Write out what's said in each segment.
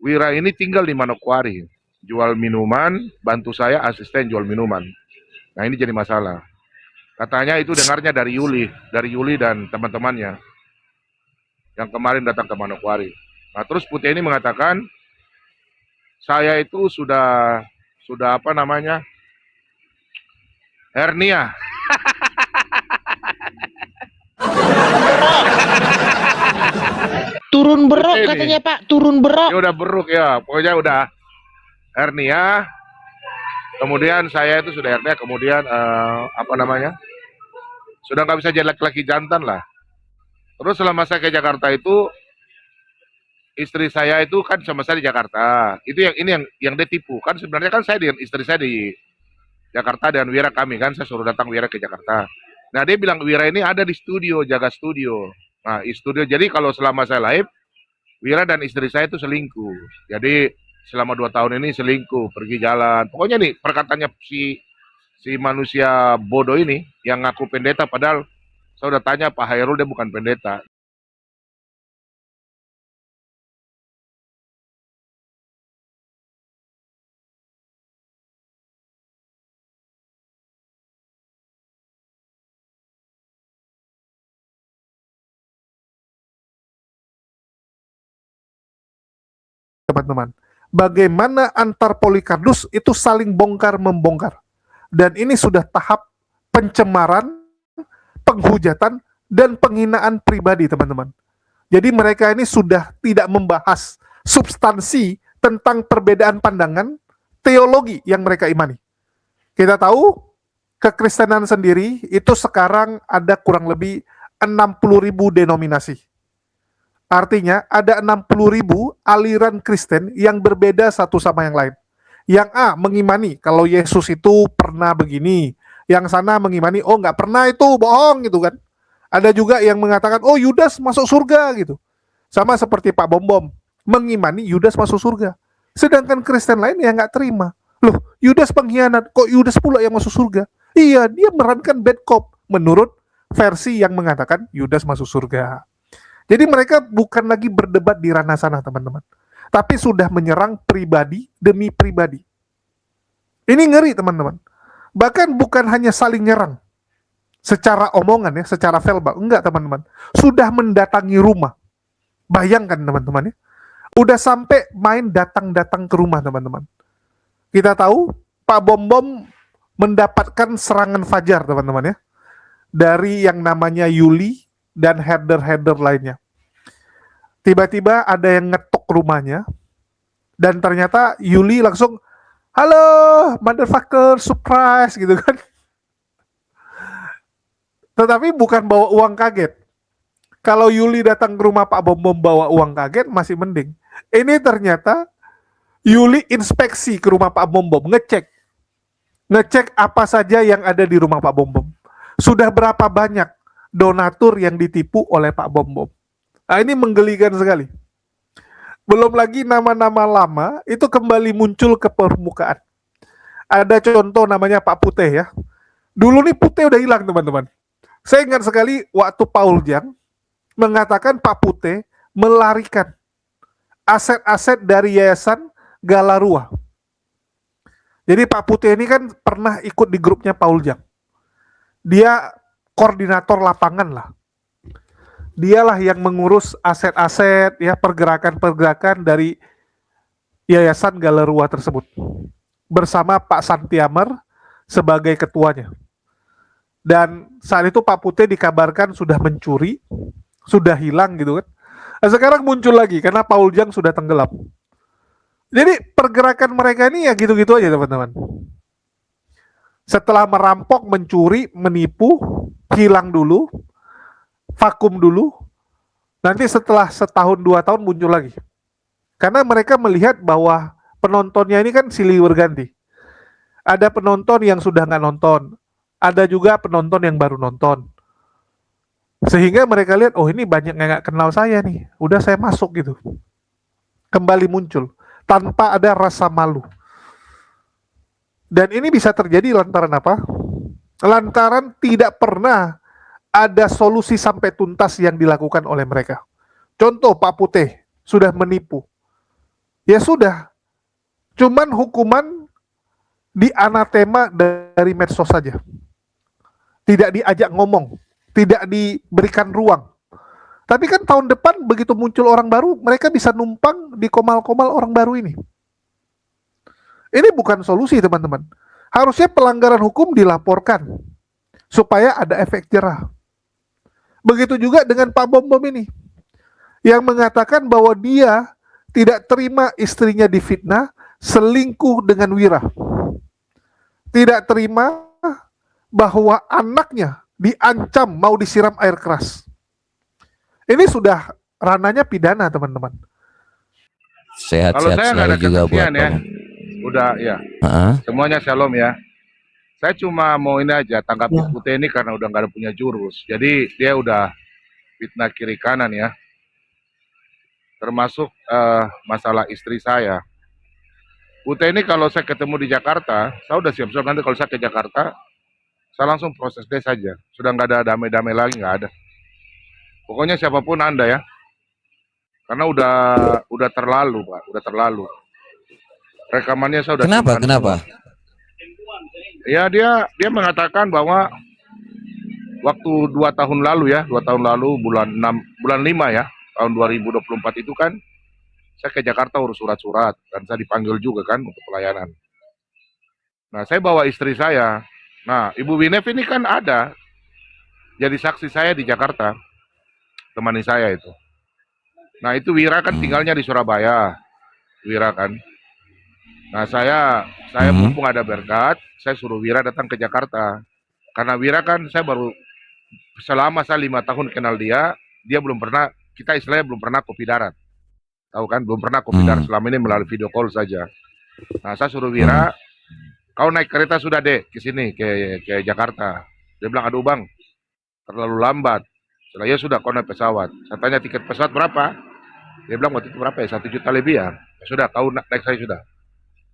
Wira ini tinggal di Manokwari, jual minuman, bantu saya asisten jual minuman. Nah ini jadi masalah. Katanya itu dengarnya dari Yuli dan teman-temannya yang kemarin datang ke Manokwari. Nah terus Putih ini mengatakan saya itu sudah apa namanya hernia. Turun berok Putih katanya ini. Pak, turun berok. Ya udah beruk ya, pokoknya udah hernia. Kemudian saya itu sudah hernia, kemudian apa namanya sudah nggak bisa jadi laki-laki jantan lah. Terus selama saya ke Jakarta itu istri saya itu kan sama saya di Jakarta. Itu yang ini yang dia tipu. Kan sebenarnya kan saya dengan istri saya di Jakarta dan Wira kami kan saya suruh datang Wira ke Jakarta. Nah dia bilang Wira ini ada di studio, jaga studio. Nah di studio jadi kalau selama saya live Wira dan istri saya itu selingkuh. Jadi selama 2 tahun ini selingkuh, pergi jalan. Pokoknya nih perkataannya si manusia bodoh ini yang ngaku pendeta padahal saya udah tanya Pak Hairul dia bukan pendeta. Teman-teman. Bagaimana antar Polikardus itu saling bongkar-membongkar. Dan ini sudah tahap pencemaran, penghujatan, dan penghinaan pribadi, teman-teman. Jadi mereka ini sudah tidak membahas substansi tentang perbedaan pandangan, teologi yang mereka imani. Kita tahu, kekristenan sendiri itu sekarang ada kurang lebih 60.000 denominasi. Artinya ada 60.000 aliran Kristen yang berbeda satu sama yang lain. Yang A mengimani kalau Yesus itu pernah begini, yang sana mengimani oh nggak pernah itu bohong gitu kan. Ada juga yang mengatakan oh Yudas masuk surga gitu. Sama seperti Pak Bom Bom mengimani Yudas masuk surga. Sedangkan Kristen lain yang nggak terima. Loh Yudas pengkhianat, kok Yudas pula yang masuk surga? Iya dia merankan bad cop menurut versi yang mengatakan Yudas masuk surga. Jadi mereka bukan lagi berdebat di ranah sana, teman-teman. Tapi sudah menyerang pribadi demi pribadi. Ini ngeri, teman-teman. Bahkan bukan hanya saling nyerang secara omongan ya, secara verbal. Enggak, teman-teman. Sudah mendatangi rumah. Bayangkan, teman-teman ya. Udah sampai main datang-datang ke rumah, teman-teman. Kita tahu Pak Bom Bom mendapatkan serangan fajar, teman-teman ya. Dari yang namanya Yuli dan header-header lainnya. Tiba-tiba ada yang ngetok rumahnya, dan ternyata Yuli langsung, halo, motherfucker, surprise, gitu kan. Tetapi bukan bawa uang kaget. Kalau Yuli datang ke rumah Pak Bom Bom bawa uang kaget, masih mending. Ini ternyata Yuli inspeksi ke rumah Pak Bom Bom, ngecek apa saja yang ada di rumah Pak Bom Bom. Sudah berapa banyak donatur yang ditipu oleh Pak Bom Bom. Nah ini menggelikan sekali. Belum lagi nama-nama lama itu kembali muncul ke permukaan. Ada contoh namanya Pak Putih ya. Dulu nih Putih udah hilang teman-teman. Saya ingat sekali waktu Paul Jang mengatakan Pak Putih melarikan aset-aset dari Yayasan Galarua. Jadi Pak Putih ini kan pernah ikut di grupnya Paul Jang. Dia koordinator lapangan lah. Dialah yang mengurus aset-aset ya, pergerakan-pergerakan dari Yayasan Galarua tersebut. Bersama Pak Santiamer sebagai ketuanya. Dan saat itu Pak Putih dikabarkan sudah mencuri, sudah hilang gitu kan. Nah, sekarang muncul lagi karena Paul Jang sudah tenggelam. Jadi pergerakan mereka ini ya gitu-gitu aja teman-teman. Setelah merampok, mencuri, menipu, hilang dulu, vakum dulu, nanti setelah setahun 2 tahun muncul lagi. Karena mereka melihat bahwa penontonnya ini kan silih berganti. Ada penonton yang sudah nggak nonton, ada juga penonton yang baru nonton. Sehingga mereka lihat, oh ini banyak yang nggak kenal saya nih, udah saya masuk gitu. Kembali muncul, tanpa ada rasa malu. Dan ini bisa terjadi lantaran apa? Lantaran tidak pernah ada solusi sampai tuntas yang dilakukan oleh mereka. Contoh Pak Putih sudah menipu. ya sudah, cuman hukuman di anatema dari medsos saja. Tidak diajak ngomong, tidak diberikan ruang. Tapi kan tahun depan begitu muncul orang baru, mereka bisa numpang di komal-komal orang baru ini. Ini bukan solusi, teman-teman. Harusnya pelanggaran hukum dilaporkan supaya ada efek jerah. Begitu juga dengan Pak Bom ini yang mengatakan bahwa dia tidak terima istrinya difitnah, selingkuh dengan Wira. Tidak terima bahwa anaknya diancam mau disiram air keras. Ini sudah ranahnya pidana, teman-teman. Kalau Sehat-sehat saya nggak selalu ada juga buat kebencian ya, Bang. udah ya, Heeh. semuanya shalom ya. Saya cuma mau ini aja, tanggapi Putih ini karena udah nggak ada punya jurus. Jadi dia udah fitnah kiri kanan ya. Termasuk masalah istri saya. Putih ini kalau saya ketemu di Jakarta, saya udah siap-siap nanti kalau saya ke Jakarta, saya langsung proses dia saja. Sudah nggak ada damai-damai lagi, nggak ada. Pokoknya siapapun Anda ya. Karena udah terlalu, Pak, udah terlalu. Rekamannya saya udah Kenapa? simpan Kenapa? semua. Ya dia mengatakan bahwa waktu 2 tahun lalu ya, 2 tahun lalu bulan 6, bulan 5 ya, tahun 2024 itu kan saya ke Jakarta urus surat-surat dan saya dipanggil juga kan untuk pelayanan. Nah, saya bawa istri saya. Nah, Ibu Winef ini kan ada jadi saksi saya di Jakarta, temani saya itu. Nah, itu Wira kan tinggalnya di Surabaya. Wira kan. Nah, saya mumpung ada berkat, saya suruh Wira datang ke Jakarta. Karena Wira kan saya baru selama saya 5 tahun kenal dia belum pernah, kita istilahnya belum pernah kopi darat. Tahu kan, belum pernah kopi darat, selama ini melalui video call saja. Nah, saya suruh Wira, kau naik kereta sudah deh ke sini, ke Jakarta. Dia bilang, aduh bang, terlalu lambat. Ya sudah, kau naik pesawat. Saya tanya tiket pesawat berapa? Dia bilang waktu itu berapa ya, 1 juta lebih ya. Ya sudah, kau naik, saya sudah.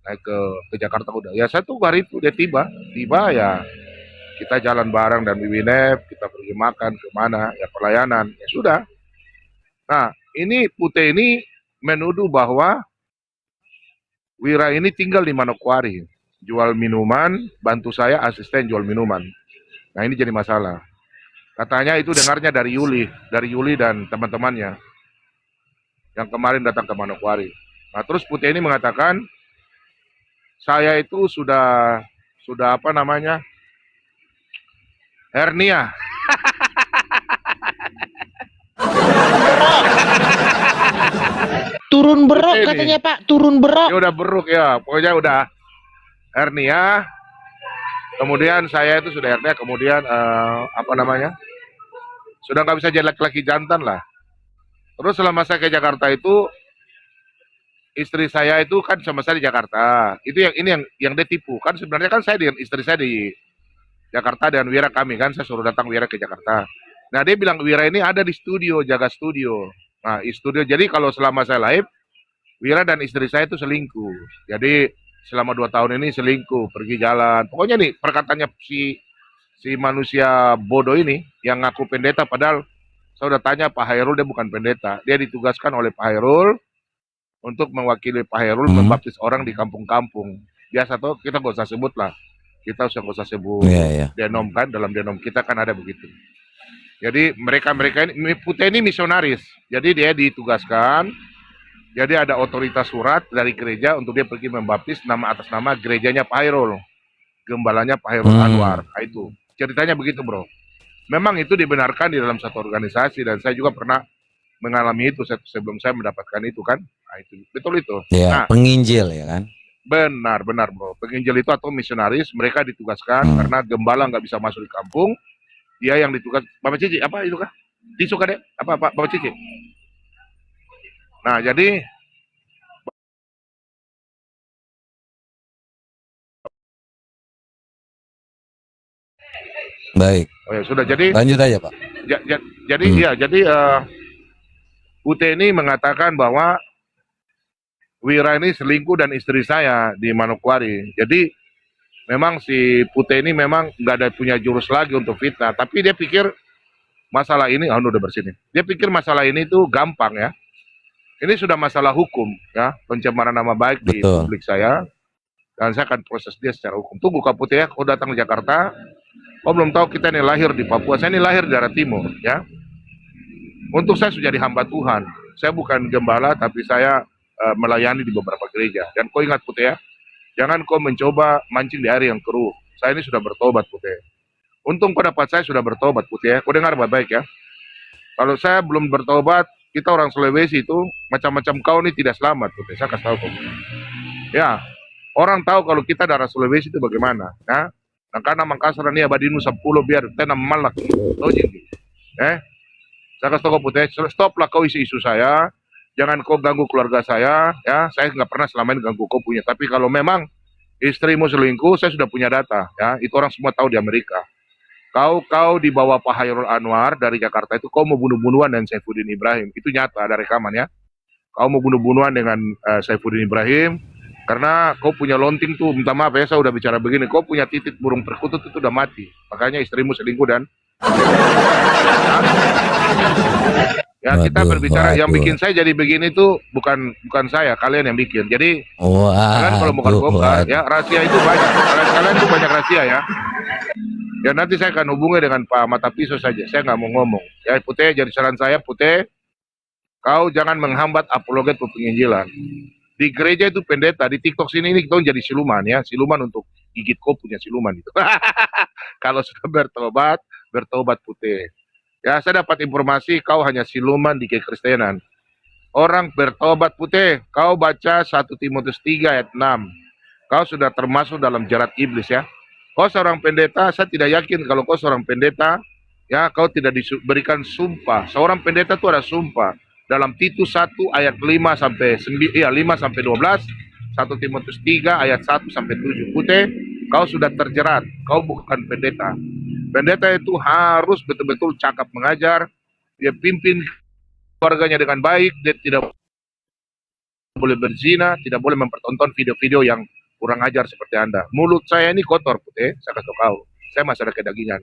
Naik ke Jakarta udah. Ya saya tunggu hari itu, dia tiba ya. Kita jalan bareng dan Wiwinep, kita pergi makan kemana, ya pelayanan, ya sudah. Nah, ini Putih ini menuduh bahwa Wira ini tinggal di Manokwari, jual minuman, bantu saya asisten jual minuman. Nah, ini jadi masalah. Katanya itu dengarnya dari Yuli dan teman-temannya yang kemarin datang ke Manokwari. Nah, terus Putih ini mengatakan saya itu sudah apa namanya, hernia. Turun berok Putih katanya nih. Pak, turun berok. Ya udah beruk ya, pokoknya udah hernia. Kemudian saya itu sudah hernia, kemudian apa namanya, sudah nggak bisa jadi laki-laki jantan lah. Terus selama saya ke Jakarta itu, istri saya itu kan sama saya di Jakarta. Itu yang dia tipu. Kan sebenarnya kan saya dengan istri saya di Jakarta dan Wira kami kan, saya suruh datang Wira ke Jakarta. Nah, dia bilang Wira ini ada di studio, jaga studio. Nah, di studio. Jadi kalau selama saya live, Wira dan istri saya itu selingkuh. Jadi selama 2 tahun ini selingkuh, pergi jalan. Pokoknya nih perkataannya si manusia bodoh ini yang ngaku pendeta, padahal saya udah tanya Pak Hairul, dia bukan pendeta. Dia ditugaskan oleh Pak Hairul untuk mewakili Pak Hairul membaptis orang di kampung-kampung. Biasa tuh, kita gak usah sebut lah. Kita usah sebut denom kan, dalam denom kita kan ada begitu. Jadi mereka ini, Putih ini misionaris. Jadi dia ditugaskan, jadi ada otoritas surat dari gereja untuk dia pergi membaptis atas nama gerejanya Pak Hairul. Gembalanya Pak Hairul Anwar. Nah, itu ceritanya begitu bro. Memang itu dibenarkan di dalam satu organisasi dan saya juga pernah mengalami itu sebelum saya mendapatkan itu kan. Nah, itu betul itu. Ya, Nah, penginjil ya kan. benar bro. Penginjil itu atau misionaris, mereka ditugaskan karena gembala nggak bisa masuk di kampung. Dia yang ditugas. Bapak Cici apa itu kah? Disuka deh. Apa Bapak Cici? Nah, jadi Baik. oh ya sudah, jadi Lanjut aja Pak. jadi Putih ini mengatakan bahwa Wira ini selingkuh dan istri saya di Manokwari. Jadi memang si Putih ini memang nggak ada punya jurus lagi untuk fitnah. Tapi dia pikir masalah ini, udah bersih nih. Dia pikir masalah ini tuh gampang ya. Ini sudah masalah hukum ya, pencemaran nama baik di Betul. publik saya, dan saya akan proses dia secara hukum. Tunggu Kak Putih ya, kau datang ke Jakarta, kau belum tahu kita ini lahir di Papua, saya ini lahir di daerah timur ya. Untuk saya sudah jadi hamba Tuhan, saya bukan gembala tapi saya melayani di beberapa gereja. Dan kau ingat Putih ya, jangan kau mencoba mancing di air yang keruh. Saya ini sudah bertobat Putih. Untung kau dapat saya sudah bertobat Putih ya, kau dengar baik-baik ya. Kalau saya belum bertobat, kita orang Sulawesi itu macam-macam kau ini tidak selamat Putih, saya kasih tahu kau. Ya, orang tahu kalau kita darah Sulawesi itu bagaimana ya. Nah, karena Makassar ini abadinu 10 biar tenam malak tahu jadi. Saya kasih tahu kau Putih, stoplah kau isu-isu saya. Jangan kau ganggu keluarga saya, ya. Saya nggak pernah selama ini ganggu kau punya. Tapi kalau memang istrimu selingkuh, saya sudah punya data, ya. Itu orang semua tahu di Amerika. Kau di bawah Pak Hairul Anwar dari Jakarta itu kau mau bunuh-bunuhan dengan Saifuddin Ibrahim. Itu nyata, ada rekaman ya. Kau mau bunuh-bunuhan dengan Saifuddin Ibrahim karena kau punya lonting tuh, minta maaf ya, saya udah bicara begini. Kau punya titik burung perkutut itu udah mati. Makanya istrimu selingkuh dan ya kita berbicara yang bikin saya jadi begini tuh bukan saya, kalian yang bikin. Jadi kalian kalau mau bongkar ya rahasia itu banyak. Kalian tuh banyak rahasia ya. Ya nanti saya akan hubungi dengan Pak Mata Pisau saja. Saya nggak mau ngomong. Ya Putih, jadi saran saya Putih, kau jangan menghambat apologet penginjilan. Di gereja itu pendeta, di TikTok sini ini kau jadi siluman ya, siluman untuk gigit kau punya siluman itu. Kalau sudah bertobat Putih. Ya, saya dapat informasi kau hanya siluman di kekristenan. Orang bertobat Putih, kau baca 1 Timotius 3 ayat 6. Kau sudah termasuk dalam jerat iblis ya. Kau seorang pendeta, saya tidak yakin kalau kau seorang pendeta, ya kau tidak diberikan sumpah. Seorang pendeta itu ada sumpah. Dalam Titus 1 ayat 5 sampai 12, 1 Timotius 3 ayat 1 sampai 7. Putih, kau sudah terjerat, kau bukan pendeta. Pendeta itu harus betul-betul cakap mengajar, dia pimpin keluarganya dengan baik, dia tidak boleh berzina, tidak boleh mempertonton video-video yang kurang ajar seperti Anda. Mulut saya ini kotor Putih, saya kasih kau. Saya masih ada kedagingan.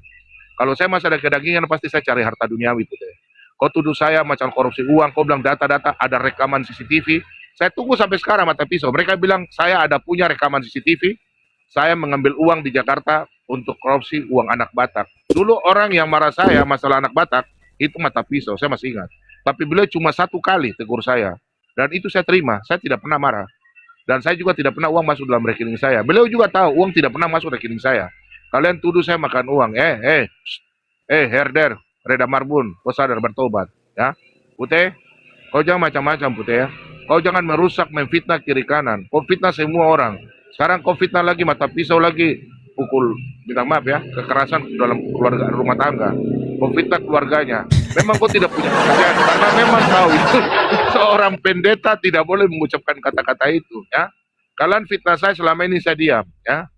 Kalau saya masih ada kedagingan, pasti saya cari harta duniawi Putih. Kau tuduh saya macam korupsi uang, kau bilang data-data, ada rekaman CCTV. Saya tunggu sampai sekarang Mata Pisau. Mereka bilang saya ada punya rekaman CCTV, saya mengambil uang di Jakarta untuk korupsi uang anak Batak. Dulu orang yang marah saya masalah anak Batak, itu Mata Pisau, saya masih ingat. Tapi beliau cuma 1 kali tegur saya. Dan itu saya terima, saya tidak pernah marah. Dan saya juga tidak pernah uang masuk dalam rekening saya. Beliau juga tahu uang tidak pernah masuk rekening saya. Kalian tuduh saya makan uang. Herder, Reda Marbun, kau sadar bertobat. Ya, Putih, kau jangan macam-macam Putih ya. Kau jangan merusak, memfitnah kiri kanan. Kau fitnah semua orang. Sekarang kau fitnah lagi, Mata Pisau lagi. Pukul, minta maaf ya, kekerasan dalam keluarga rumah tangga. Kau fitnah keluarganya. Memang kau tidak punya pekerjaan. Karena memang tahu itu seorang pendeta tidak boleh mengucapkan kata-kata itu. Ya, kalian fitnah saya selama ini saya diam. Ya,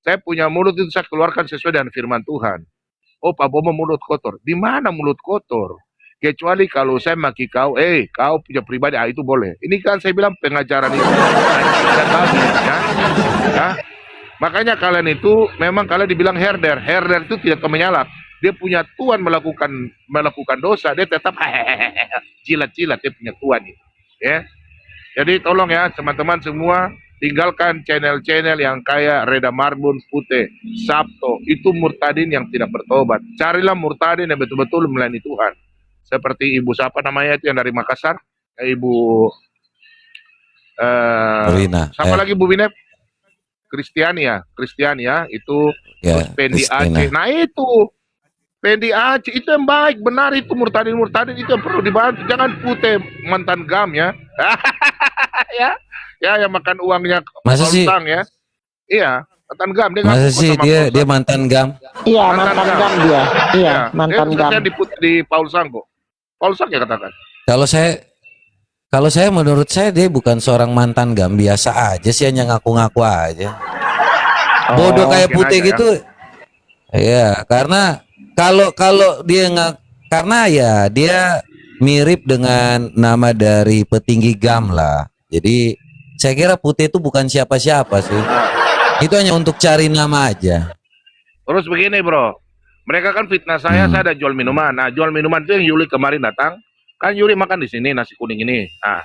saya punya mulut itu saya keluarkan sesuai dengan firman Tuhan. Oh Pak Bomo mulut kotor. Di mana mulut kotor? Kecuali kalau saya maki kau, kau punya pribadi, itu boleh. Ini kan saya bilang pengajaran itu. Ya. Makanya kalian itu, memang kalian dibilang herder. Herder itu tidak menyalak. Dia punya Tuhan melakukan dosa, dia tetap jilat-jilat, dia punya Tuhan itu. Ya. Jadi tolong ya teman-teman semua, tinggalkan channel-channel yang kayak Reda Marbun, Putih, Sabto, itu murtadin yang tidak bertobat. Carilah murtadin yang betul-betul melayani Tuhan. Seperti Ibu siapa namanya itu yang dari Makassar, Ibu siapa lagi Bu Binep? Kristiania itu ya, Pendi Christina. Aceh. Nah itu Pendi Aceh itu yang baik, benar itu murtadin itu yang perlu dibantu. Jangan Putih mantan gam ya. ya yang makan uangnya Masa sih? ya. Iya, mantan gam dia. Masa sih dia mantan gam? Iya, mantan gam dia. Iya, mantan gam. Dia di Paul Sang kok. Paul Sang ya katakan. Kalau saya menurut saya dia bukan seorang mantan gam, biasa aja sih, hanya ngaku-ngaku aja. Bodoh kayak Putih aja, gitu. Ya, karena kalau dia karena ya dia mirip dengan nama dari petinggi GAM lah. Jadi saya kira Putih itu bukan siapa-siapa sih. Itu hanya untuk cari nama aja. Terus begini bro, mereka kan fitnah saya ada jual minuman. Nah jual minuman itu yang Yuli kemarin datang, kan Yuli makan di sini nasi kuning ini. Nah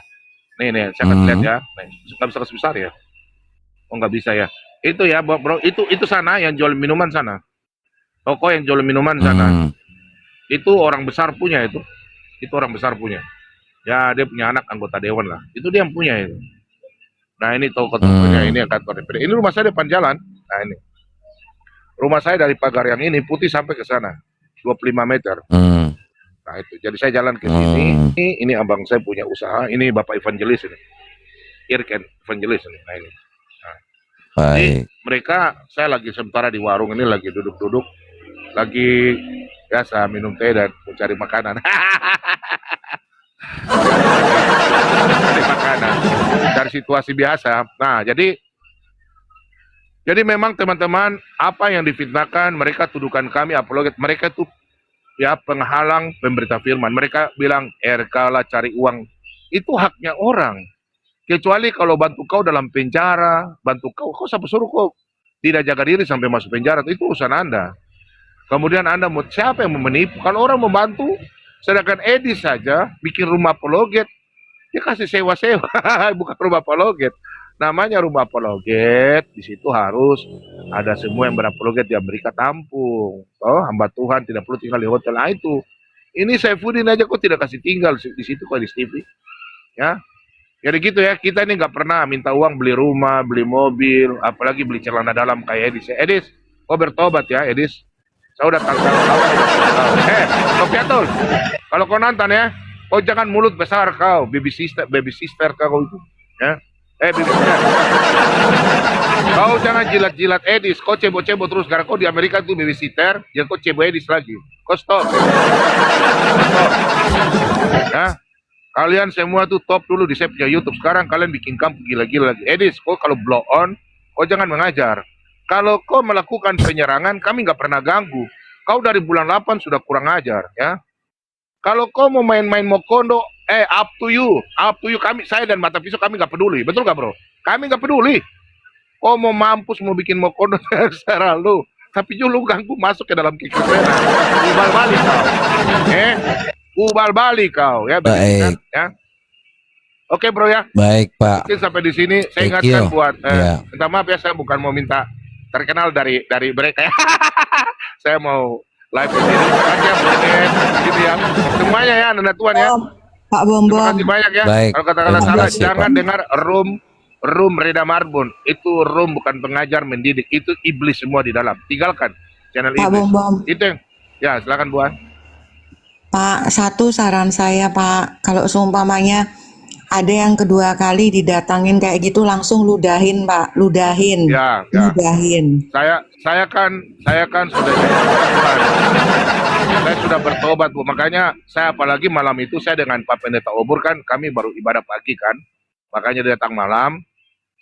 Nih, saya kasih lihat ya. Nih, nggak bisa kasih besar ya? Oh, nggak bisa ya. Itu ya, bro. Itu sana yang jual minuman sana. Toko yang jual minuman sana. Itu orang besar punya itu. Itu orang besar punya. Ya, dia punya anak anggota dewan lah. Itu dia yang punya itu. Nah, ini toko-tokonya, ini yang kantor DPD. Ini rumah saya depan jalan. Nah, ini. Rumah saya dari pagar yang ini putih sampai ke sana. 25 meter. Nah, itu. Jadi saya jalan ke sini. Ini abang saya punya usaha. Ini Bapak Evangelis ini. Irken Evangelis ini. Nah, ini. Nah. Jadi mereka, saya lagi sementara di warung ini lagi duduk-duduk. Lagi biasa minum teh dan mencari makanan. Mencari makanan. Dari situasi biasa. Nah, jadi memang teman-teman, apa yang difitnahkan, mereka tuduhkan kami apologet. Mereka itu ya penghalang pemberita firman. Mereka bilang RK lah cari uang. Itu haknya orang. Kecuali kalau bantu kau dalam penjara, bantu kau siapa suruh kau tidak jaga diri sampai masuk penjara, itu urusan Anda. Kemudian Anda mau siapa yang mau menipu? Kalau orang membantu, sedangkan Edi saja bikin rumah apologet, dia kasih sewa-sewa, bukan rumah apologet. Namanya rumah apologet, di situ harus ada semua yang berapologet di Amerika tampung. Oh, hamba Tuhan tidak perlu tinggal di hotel. Nah, itu. Ini Saifuddin aja kok tidak kasih tinggal di situ kok di TV. Ya. Jadi gitu ya, kita ini nggak pernah minta uang beli rumah, beli mobil, apalagi beli celana dalam kayak Edis. Edis, kau bertobat ya, Edis. Saya udah tangkap kau. Kopiatul, kalau kau nonton ya, kau jangan mulut besar kau, baby sister kau itu. Ya. Baby sister. Kau jangan jilat-jilat Edis, kau cebo-cebo terus, karena kau di Amerika tuh baby sister, jangan kau cebo Edis lagi. Kau stop. Ya. Kalian semua tuh top dulu di saya punya YouTube. Sekarang kalian bikin kampung gila-gila lagi. Edis, kau kalau blow on, kau jangan mengajar. Kalau kau melakukan penyerangan, kami nggak pernah ganggu. Kau dari bulan 8 sudah kurang ajar, ya. Kalau kau mau main-main Mokondo, up to you. Kami, saya dan Mata Pisau, kami nggak peduli. Betul nggak, bro? Kami nggak peduli. Kau mau mampus, mau bikin Mokondo, serah lu. Tapi lu ganggu masuk ke dalam kikir merah. Ubal balik kau. Ubal balik kau ya. Baik. Ya. Oke bro ya. Baik Pak. Mungkin sampai di sini saya ingatkan buat minta maaf ya, saya bukan mau minta terkenal dari mereka ya. Saya mau live di sini aja gitu ya. Semuanya ya anak Tuhan ya. Pak Bombom. Terima kasih banyak ya. Baik. Kalau kata-kata salah kasih, jangan Pak. dengar room Reda Marbun. Itu room bukan pengajar mendidik, itu iblis semua di dalam. Tinggalkan channel Pak iblis. Bombom. Itu yang ya silakan Buan. Pak, satu saran saya Pak, kalau seumpamanya ada yang kedua kali didatangin kayak gitu langsung ludahin Pak, ludahin. Ya. Ludahin. Saya kan sudah saya sudah bertobat Bu. Makanya saya apalagi malam itu saya dengan Pak Pendeta Obur kan kami baru ibadah pagi kan. Makanya dia datang malam.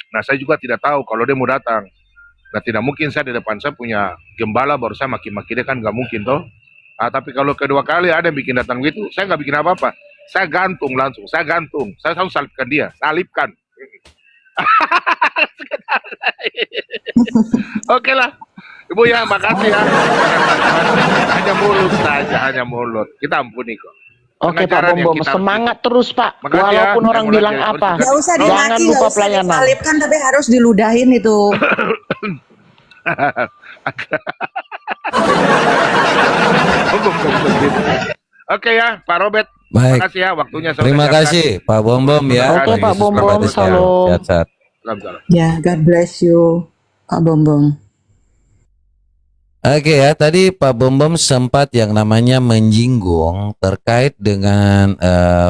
Nah, saya juga tidak tahu kalau dia mau datang. Nah, tidak mungkin saya di depan saya punya gembala baru saya maki-maki dia kan nggak mungkin toh. Nah, tapi kalau kedua kali ada yang bikin datang gitu, saya nggak bikin apa-apa. Saya gantung langsung, saya selalu salipkan dia, salipkan. Oke lah, Ibu ya, makasih ya. Hanya mulut saja, hanya mulut. Kita ampuni kok. Oke Pak Pengajaran yang Bombom, kita- semangat terus Pak. Makasih ya, Walaupun orang yang bilang mulai apa, dari- Gak usah jangan dimaki, lupa gak usah pelayanan. disalipkan, tapi harus diludahin itu. Oke ya, Pak Robert. Baik. Makasih ya waktunya. Terima kasih Pak Bombom ya. Oke, Pak Yesus Bombom, memberkati selalu. salam. Sehat-sehat. Salam. Ya, God bless you, Pak Bombom. Oke ya, tadi Pak Bombom sempat yang namanya menyinggung terkait dengan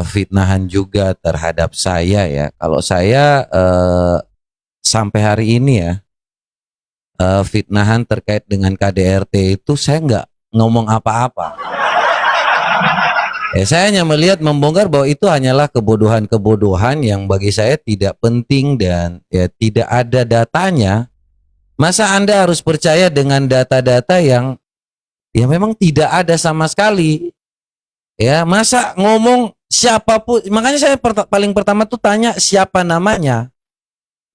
fitnahan juga terhadap saya ya. Kalau saya sampai hari ini ya, fitnahan terkait dengan KDRT itu saya nggak ngomong apa-apa. Ya, saya hanya melihat membongkar bahwa itu hanyalah kebodohan-kebodohan yang bagi saya tidak penting dan ya tidak ada datanya. Masa Anda harus percaya dengan data-data yang ya memang tidak ada sama sekali. Ya, masa ngomong siapapun, makanya saya paling pertama tuh tanya siapa namanya,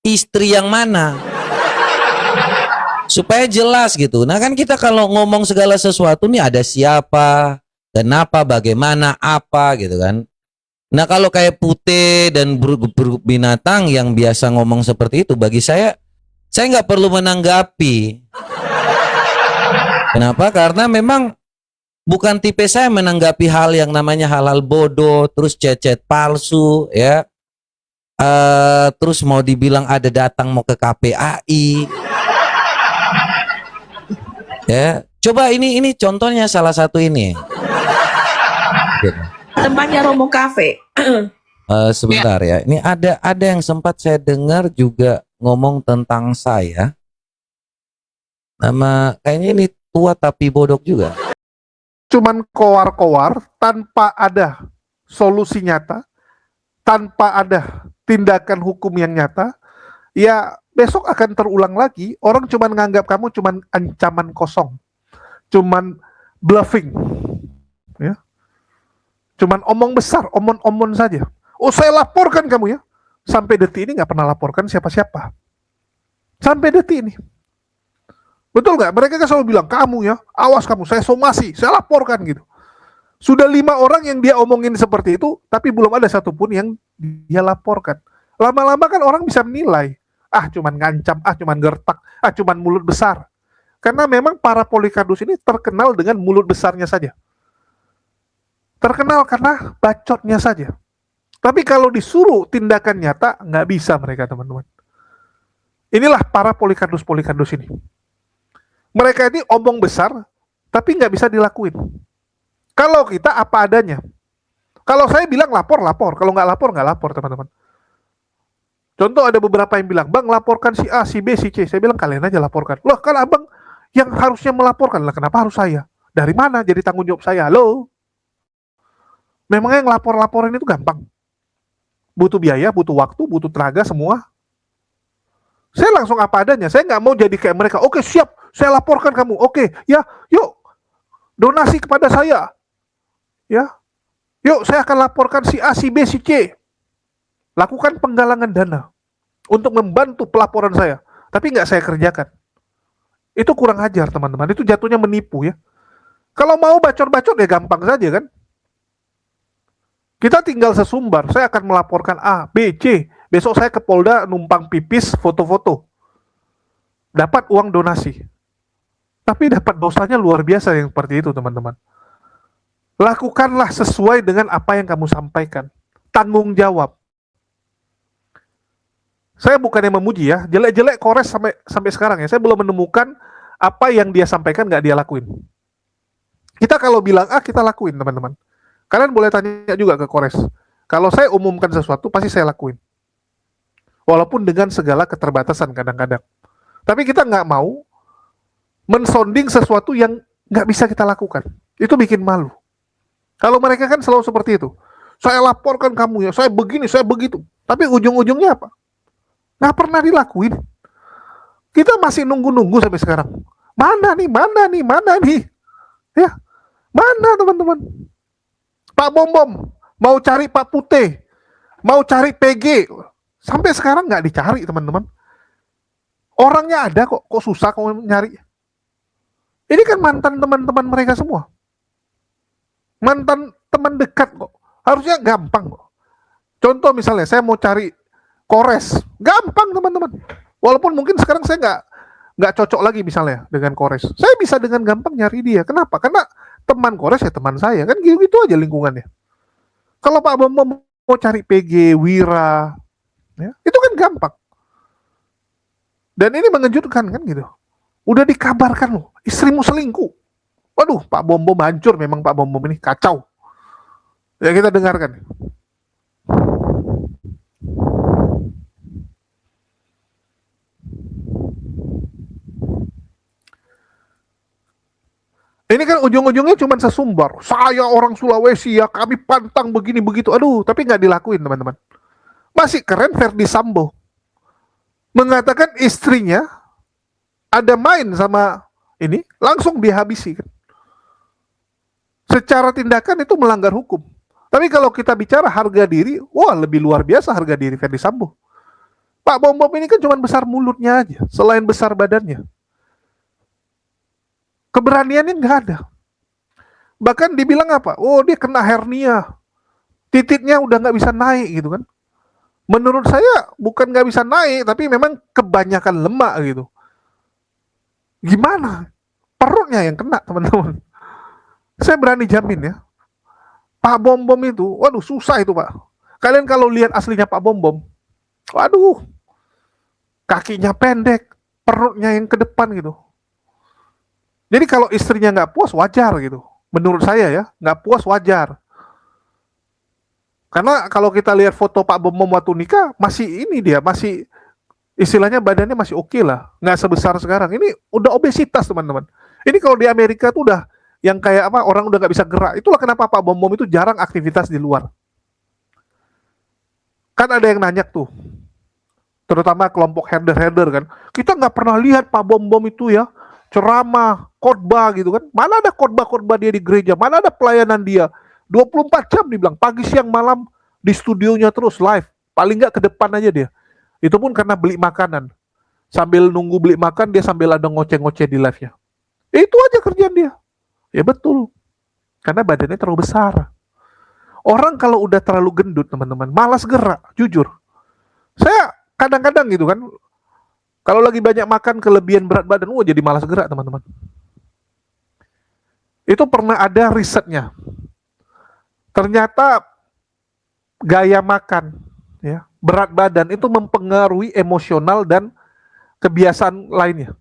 istri yang mana, supaya jelas gitu. Nah kan kita kalau ngomong segala sesuatu nih ada siapa, kenapa, bagaimana, apa gitu kan. Nah kalau kayak Putih dan grup binatang yang biasa ngomong seperti itu, bagi saya nggak perlu menanggapi. Kenapa? Karena memang bukan tipe saya menanggapi hal yang namanya hal-hal bodoh, terus chat-chat palsu, ya. Terus mau dibilang ada datang mau ke KPAI, ya. Coba ini contohnya salah satu ini. Tempatnya Romo Cafe. Sebentar ya. Ini ada yang sempat saya dengar juga ngomong tentang saya. Nama kayaknya ini tua tapi bodoh juga. Cuman koar-koar tanpa ada solusi nyata, tanpa ada tindakan hukum yang nyata, ya besok akan terulang lagi. Orang cuman nganggap kamu cuman ancaman kosong, cuman bluffing, ya, cuman omong besar, omong-omong saja. Oh saya laporkan kamu ya. Sampai detik ini nggak pernah laporkan siapa-siapa. Sampai detik ini. Betul nggak? Mereka kan selalu bilang, kamu ya, awas kamu, saya somasi, saya laporkan gitu. Sudah 5 orang yang dia omongin seperti itu, tapi belum ada satupun yang dia laporkan. Lama-lama kan orang bisa menilai, ah cuman ngancam, ah cuman gertak, ah cuman mulut besar. Karena memang para polikardus ini terkenal dengan mulut besarnya saja. Terkenal karena bacotnya saja. Tapi kalau disuruh tindakan nyata, nggak bisa mereka teman-teman. Inilah para polikardus-polikardus ini. Mereka ini omong besar, tapi nggak bisa dilakuin. Kalau kita apa adanya. Kalau saya bilang lapor, lapor. Kalau nggak lapor, teman-teman. Contoh ada beberapa yang bilang, bang laporkan si A, si B, si C. Saya bilang kalian aja laporkan. Loh kan abang yang harusnya melaporkan, lah kenapa harus saya? Dari mana jadi tanggung jawab saya? Halo? Memangnya yang lapor-laporan itu gampang? Butuh biaya, butuh waktu, butuh tenaga, semua. Saya langsung apa adanya. Saya nggak mau jadi kayak mereka. Oke, siap. Saya laporkan kamu. Oke, ya, yuk. Donasi kepada saya. Ya. Yuk, saya akan laporkan si A, si B, si C. Lakukan penggalangan dana untuk membantu pelaporan saya. Tapi nggak saya kerjakan. Itu kurang ajar, teman-teman. Itu jatuhnya menipu ya. Kalau mau bacot-bacot ya gampang saja kan. Kita tinggal sesumbar. Saya akan melaporkan A, B, C. Besok saya ke Polda numpang pipis, foto-foto. Dapat uang donasi. Tapi dapat dosanya luar biasa yang seperti itu, teman-teman. Lakukanlah sesuai dengan apa yang kamu sampaikan. Tanggung jawab. Saya bukannya memuji ya, jelek-jelek Kores sampai sekarang ya. Saya belum menemukan apa yang dia sampaikan nggak dia lakuin. Kita kalau bilang A, kita lakuin, teman-teman. Kalian boleh tanya juga ke Kores. Kalau saya umumkan sesuatu, pasti saya lakuin. Walaupun dengan segala keterbatasan kadang-kadang. Tapi kita nggak mau mensonding sesuatu yang nggak bisa kita lakukan. Itu bikin malu. Kalau mereka kan selalu seperti itu. Saya laporkan kamu ya, saya begini, saya begitu. Tapi ujung-ujungnya apa? Nggak pernah dilakuin. Kita masih nunggu-nunggu sampai sekarang. Mana nih? Ya, mana teman-teman? Pak Bom, mau cari Pak Putih, mau cari PG. Sampai sekarang nggak dicari, teman-teman. Orangnya ada kok susah kok nyari. Ini kan mantan teman-teman mereka semua. Mantan teman dekat kok. Harusnya gampang kok. Contoh misalnya, saya mau cari Kores. Gampang, teman-teman. Walaupun mungkin sekarang saya nggak cocok lagi misalnya dengan Kores. Saya bisa dengan gampang nyari dia. Kenapa? Karena teman Kores ya teman saya. Kan gitu aja lingkungannya. Kalau Pak Bom mau cari PG, Wira, ya, itu kan gampang. Dan ini mengejutkan kan gitu. Udah dikabarkan loh, istrimu selingkuh. Waduh, Pak Bom hancur memang Pak Bom ini, kacau. Ya kita dengarkan. Ini kan ujung-ujungnya cuma sesumbar. Saya orang Sulawesi ya, kami pantang begini begitu. Aduh, tapi nggak dilakuin teman-teman. Masih keren Verdi Sambo mengatakan istrinya ada main sama ini, langsung dihabisi kan. Secara tindakan itu melanggar hukum. Tapi kalau kita bicara harga diri, wah lebih luar biasa harga diri Verdi Sambo. Pak Bom ini kan cuma besar mulutnya aja, selain besar badannya. Keberaniannya nggak ada. Bahkan dibilang apa? Oh dia kena hernia. titiknya udah nggak bisa naik gitu kan. Menurut saya bukan nggak bisa naik, tapi memang kebanyakan lemak gitu. Gimana? Perutnya yang kena teman-teman. Saya berani jamin ya, Pak Bom Bom itu, waduh susah itu Pak. Kalian kalau lihat aslinya Pak Bom Bom, waduh, kakinya pendek, perutnya yang ke depan gitu. Jadi kalau istrinya nggak puas wajar gitu. Menurut saya ya, nggak puas wajar. Karena kalau kita lihat foto Pak Bom Bom waktu nikah, masih ini dia, masih istilahnya badannya masih oke lah, nggak sebesar sekarang. Ini udah obesitas teman-teman. Ini kalau di Amerika tuh udah yang kayak apa, orang udah nggak bisa gerak. Itulah kenapa Pak Bom Bom itu jarang aktivitas di luar. Kan ada yang nanya tuh, terutama kelompok herder-herder kan, kita nggak pernah lihat Pak Bom Bom itu ya ceramah, khotbah gitu kan. Mana ada khotbah-khotbah dia di gereja, mana ada pelayanan dia. 24 jam dibilang, pagi siang malam di studionya terus live. Paling nggak ke depan aja dia. Itu pun karena beli makanan. Sambil nunggu beli makan, dia sambil ada ngoceh-ngoceh di live-nya. Itu aja kerjaan dia. Ya betul. Karena badannya terlalu besar. Orang kalau udah terlalu gendut, teman-teman, malas gerak, jujur. Saya kadang-kadang gitu kan, kalau lagi banyak makan kelebihan berat badan, jadi malas gerak, teman-teman. Itu pernah ada risetnya. Ternyata gaya makan, ya, berat badan itu mempengaruhi emosional dan kebiasaan lainnya.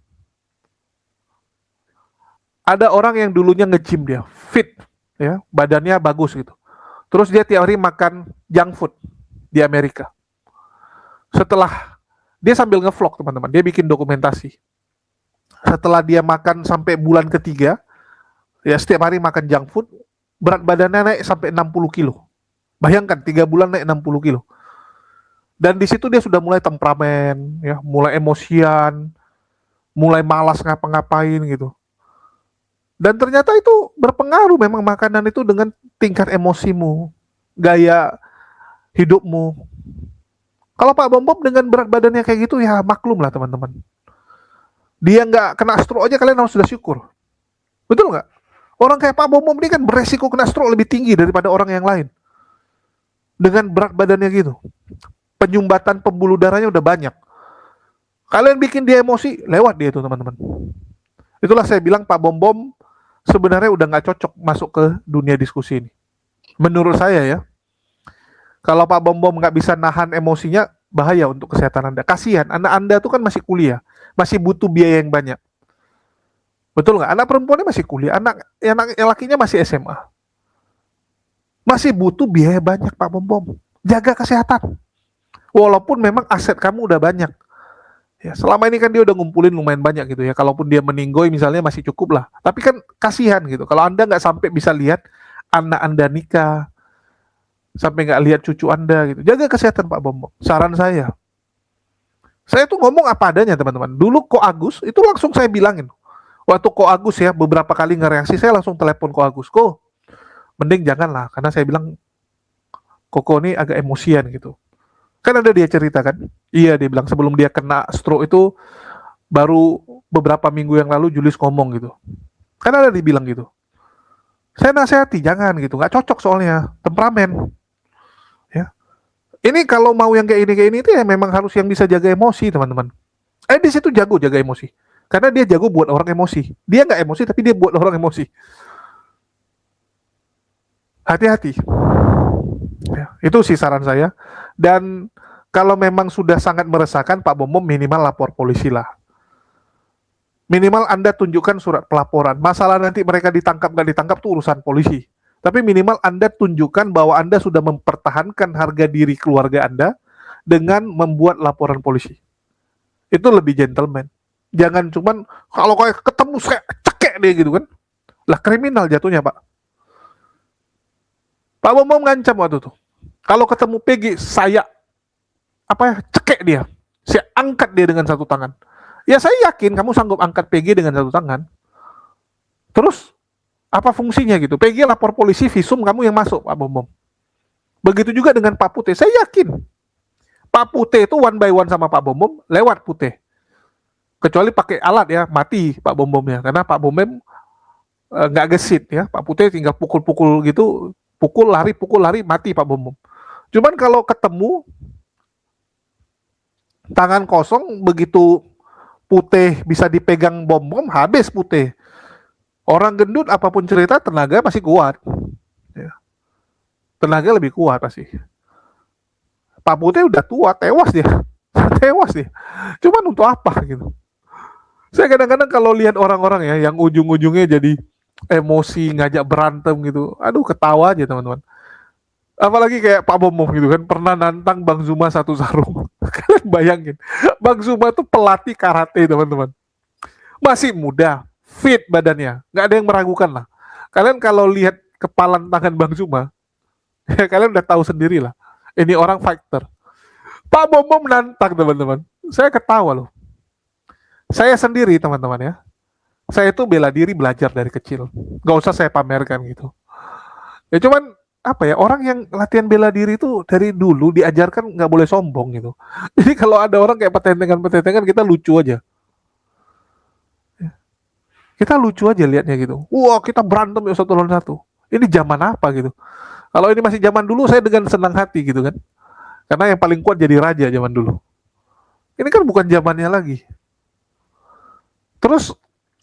Ada orang yang dulunya nge-gym dia, fit, ya, badannya bagus gitu. Terus dia tiap hari makan junk food di Amerika. Setelah dia sambil nge-vlog teman-teman, dia bikin dokumentasi. Setelah dia makan sampai bulan ketiga, ya setiap hari makan junk food, berat badannya naik sampai 60 kilo. Bayangkan 3 bulan naik 60 kilo. Dan di situ dia sudah mulai temperamen, ya, mulai emosian, mulai malas ngapa-ngapain gitu. Dan ternyata itu berpengaruh memang makanan itu dengan tingkat emosimu, gaya hidupmu. Kalau Pak Bom Bom dengan berat badannya kayak gitu ya maklum lah teman-teman. Dia nggak kena stroke aja kalian harus sudah syukur. Betul nggak? Orang kayak Pak Bom Bom ini kan beresiko kena stroke lebih tinggi daripada orang yang lain. Dengan berat badannya gitu. Penyumbatan pembuluh darahnya udah banyak. Kalian bikin dia emosi, lewat dia itu teman-teman. Itulah saya bilang Pak Bom Bom sebenarnya udah nggak cocok masuk ke dunia diskusi ini. Menurut saya ya. Kalau Pak Bom Bom nggak bisa nahan emosinya, bahaya untuk kesehatan Anda. Kasihan, anak Anda tuh kan masih kuliah, masih butuh biaya yang banyak. Betul nggak? Anak perempuannya masih kuliah, anak yang lakinya masih SMA. Masih butuh biaya banyak Pak Bom Bom. Jaga kesehatan. Walaupun memang aset kamu udah banyak. Ya, selama ini kan dia udah ngumpulin lumayan banyak gitu ya. Kalaupun dia meninggoy misalnya masih cukup lah. Tapi kan kasihan gitu. Kalau Anda nggak sampai bisa lihat anak Anda nikah, sampai nggak lihat cucu Anda gitu. Jaga kesehatan Pak Bom Bom. Saran saya. Saya tuh ngomong apa adanya teman-teman. Dulu Ko Agus itu langsung saya bilangin. Waktu Ko Agus ya beberapa kali ngereaksi, saya langsung telepon Ko Agus. Ko, mending janganlah. Karena saya bilang Koko ini agak emosian gitu. Kan ada dia cerita kan. Iya dia bilang sebelum dia kena stroke itu baru beberapa minggu yang lalu Julius ngomong gitu. Kan ada dibilang gitu. Saya nasihati jangan gitu. Nggak cocok soalnya. Temperamen. Ini kalau mau yang kayak ini itu ya memang harus yang bisa jaga emosi teman-teman. Di situ jago jaga emosi, karena dia jago buat orang emosi. Dia nggak emosi tapi dia buat orang emosi. Hati-hati. Ya, itu sih saran saya. Dan kalau memang sudah sangat meresahkan Pak Bom Bom minimal lapor polisi lah. Minimal Anda tunjukkan surat pelaporan. Masalah nanti mereka ditangkap nggak ditangkap tuh urusan polisi. Tapi minimal Anda tunjukkan bahwa Anda sudah mempertahankan harga diri keluarga Anda dengan membuat laporan polisi. Itu lebih gentleman. Jangan cuman kalau kayak ketemu saya cekek dia gitu kan. Lah kriminal jatuhnya Pak. Pak Bom Bom ngancam waktu itu. Kalau ketemu PG saya cekek dia. Saya angkat dia dengan satu tangan. Ya saya yakin kamu sanggup angkat PG dengan satu tangan. Terus apa fungsinya gitu? PG lapor polisi, visum kamu yang masuk, Pak Bom Bom. Begitu juga dengan Pak Putih. Saya yakin Pak Putih itu one by one sama Pak Bom Bom lewat Putih. Kecuali pakai alat ya, mati Pak Bom Bomnya. Karena Pak Bom Bom nggak gesit ya. Pak Putih tinggal pukul-pukul gitu, pukul lari, mati Pak Bom Bom. Cuman kalau ketemu tangan kosong, begitu putih bisa dipegang bom bom, habis putih. Orang gendut apapun cerita, tenaga masih kuat. Ya. Tenaga lebih kuat pasti. Pak Putih udah tua, tewas dia. Tewas dia. Cuman untuk apa gitu. Saya kadang-kadang kalau lihat orang-orang ya yang ujung-ujungnya jadi emosi, ngajak berantem gitu. Aduh, ketawa aja teman-teman. Apalagi kayak Pak Bom Bom gitu kan, pernah nantang Bang Zuma satu sarung. Kalian bayangin, Bang Zuma tuh pelatih karate teman-teman. Masih muda, fit badannya, nggak ada yang meragukan lah. Kalian kalau lihat kepalan tangan Bang Zuma, ya kalian udah tahu sendiri lah. Ini orang fighter. Pak Bom Bom nantang teman-teman. Saya ketawa loh. Saya sendiri teman-teman ya. Saya itu bela diri belajar dari kecil. Gak usah saya pamerkan gitu. Ya cuman apa ya, orang yang latihan bela diri itu dari dulu diajarkan nggak boleh sombong gitu. Jadi kalau ada orang kayak petentengan kita lucu aja. Kita lucu aja liatnya gitu. Wah, kita berantem ya satu lawan satu. Ini zaman apa gitu. Kalau ini masih zaman dulu, saya dengan senang hati gitu kan. Karena yang paling kuat jadi raja zaman dulu. Ini kan bukan zamannya lagi. Terus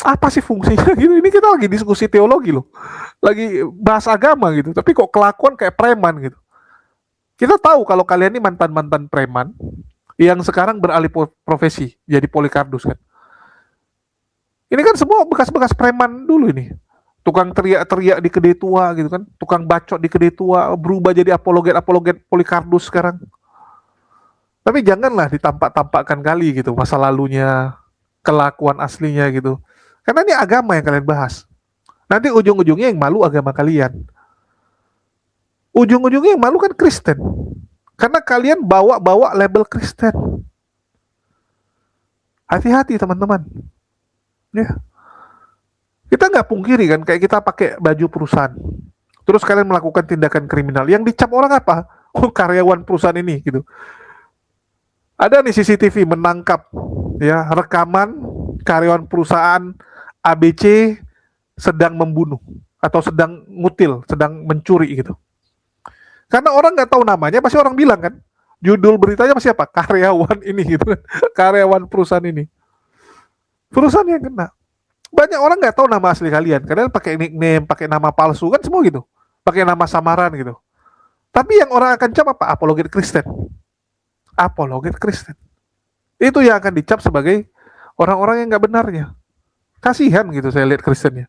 apa sih fungsinya gitu? Ini kita lagi diskusi teologi loh. Lagi bahas agama gitu. Tapi kok kelakuan kayak preman gitu. Kita tahu kalau kalian ini mantan-mantan preman yang sekarang beralih profesi jadi Polikardus kan. Ini kan semua bekas-bekas preman dulu ini. Tukang teriak-teriak di kedai tua gitu kan. Tukang bacot di kedai tua berubah jadi apologet Polikardus sekarang. Tapi janganlah ditampak-tampakkan kali gitu masa lalunya, kelakuan aslinya gitu. Karena ini agama yang kalian bahas. Nanti ujung-ujungnya yang malu agama kalian. Ujung-ujungnya yang malu kan Kristen. Karena kalian bawa label Kristen. Hati-hati teman-teman. Ya. Kita nggak pungkiri kan, kayak kita pakai baju perusahaan. Terus kalian melakukan tindakan kriminal. Yang dicap orang apa? Oh, karyawan perusahaan ini gitu. Ada nih CCTV menangkap ya rekaman karyawan perusahaan ABC sedang membunuh atau sedang ngutil, sedang mencuri gitu. Karena orang nggak tahu namanya, pasti orang bilang kan, judul beritanya pasti apa? Karyawan ini gitu kan, karyawan perusahaan ini. Perusahaan yang kena. Banyak orang nggak tahu nama asli kalian. Kalian pakai nickname, pakai nama palsu kan semua gitu, pakai nama samaran gitu. Tapi yang orang akan cap apa? Apologet Kristen. Apologet Kristen. Itu yang akan dicap sebagai orang-orang yang nggak benarnya. Kasihan gitu saya lihat Kristennya.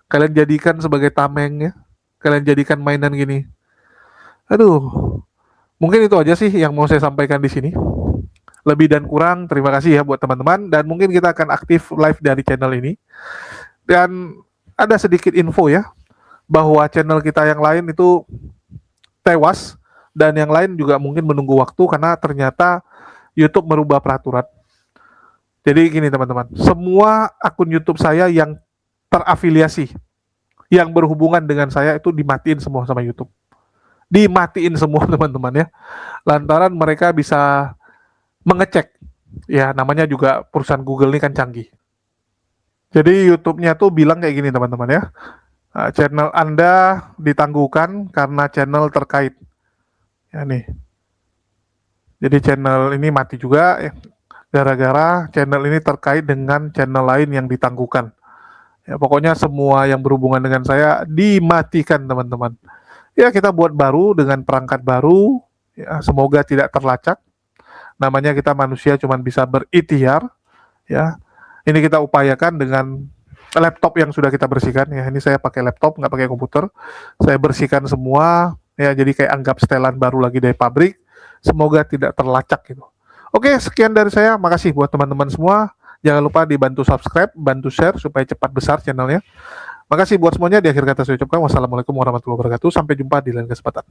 Kalian jadikan sebagai tameng ya. Kalian jadikan mainan gini. Aduh. Mungkin itu aja sih yang mau saya sampaikan di sini. Lebih dan kurang terima kasih ya buat teman-teman. Dan mungkin kita akan aktif live dari channel ini. Dan ada sedikit info ya. Bahwa channel kita yang lain itu tewas. Dan yang lain juga mungkin menunggu waktu karena ternyata YouTube merubah peraturan. Jadi gini teman-teman, semua akun YouTube saya yang terafiliasi, yang berhubungan dengan saya itu dimatiin semua sama YouTube. Dimatiin semua teman-teman ya. Lantaran mereka bisa mengecek. Ya namanya juga perusahaan Google ini kan canggih. Jadi YouTube-nya tuh bilang kayak gini teman-teman ya. Channel Anda ditangguhkan karena channel terkait. Ya nih. Jadi channel ini mati juga ya, gara-gara channel ini terkait dengan channel lain yang ditangguhkan. Ya pokoknya semua yang berhubungan dengan saya dimatikan teman-teman. Ya kita buat baru dengan perangkat baru. Ya, semoga tidak terlacak. Namanya kita manusia cuman bisa berikhtiar. Ya ini kita upayakan dengan laptop yang sudah kita bersihkan. Ya ini saya pakai laptop nggak pakai komputer. Saya bersihkan semua. Ya jadi kayak anggap setelan baru lagi dari pabrik. Semoga tidak terlacak gitu. Oke, sekian dari saya. Makasih buat teman-teman semua. Jangan lupa dibantu subscribe, bantu share supaya cepat besar channelnya. Makasih buat semuanya. Di akhir kata saya ucapkan wassalamualaikum warahmatullahi wabarakatuh. Sampai jumpa di lain kesempatan.